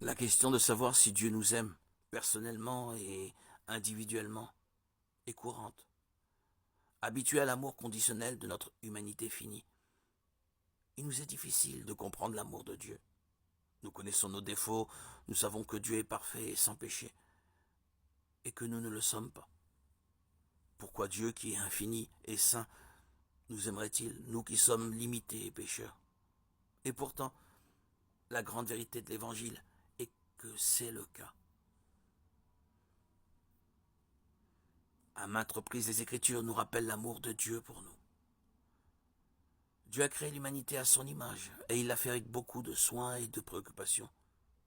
La question de savoir si Dieu nous aime, personnellement et individuellement, est courante. Habitués à l'amour conditionnel de notre humanité finie, il nous est difficile de comprendre l'amour de Dieu. Nous connaissons nos défauts, nous savons que Dieu est parfait et sans péché, et que nous ne le sommes pas. Pourquoi Dieu, qui est infini et saint, nous aimerait-il, nous qui sommes limités et pécheurs? Et pourtant, la grande vérité de l'Évangile est que c'est le cas. À maintes reprises, les Écritures nous rappellent l'amour de Dieu pour nous. Dieu a créé l'humanité à son image, et il l'a fait avec beaucoup de soin et de préoccupation.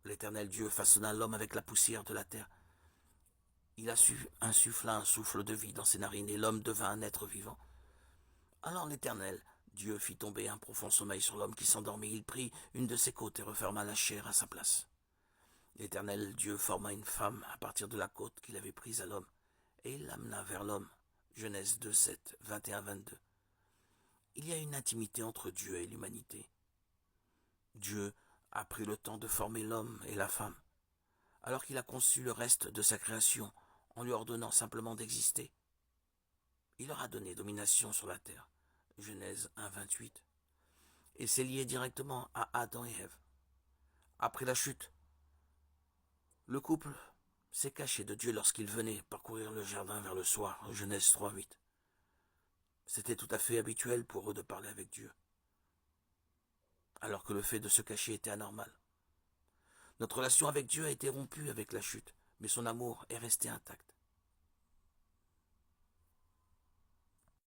L'Éternel Dieu façonna l'homme avec la poussière de la terre. Il insuffla un souffle de vie dans ses narines, et l'homme devint un être vivant. Alors l'Éternel Dieu fit tomber un profond sommeil sur l'homme qui s'endormit. Il prit une de ses côtes et referma la chair à sa place. L'Éternel Dieu forma une femme à partir de la côte qu'il avait prise à l'homme, et il l'amena vers l'homme. Genèse 2, 7, 21-22. Il y a une intimité entre Dieu et l'humanité. Dieu a pris le temps de former l'homme et la femme, alors qu'il a conçu le reste de sa création en lui ordonnant simplement d'exister. Il leur a donné domination sur la terre. Genèse 1, 28. Et c'est lié directement à Adam et Ève. Après la chute, le couple s'est caché de Dieu lorsqu'il venait parcourir le jardin vers le soir. Genèse 3, 8. C'était tout à fait habituel pour eux de parler avec Dieu, alors que le fait de se cacher était anormal. Notre relation avec Dieu a été rompue avec la chute, mais son amour est resté intact.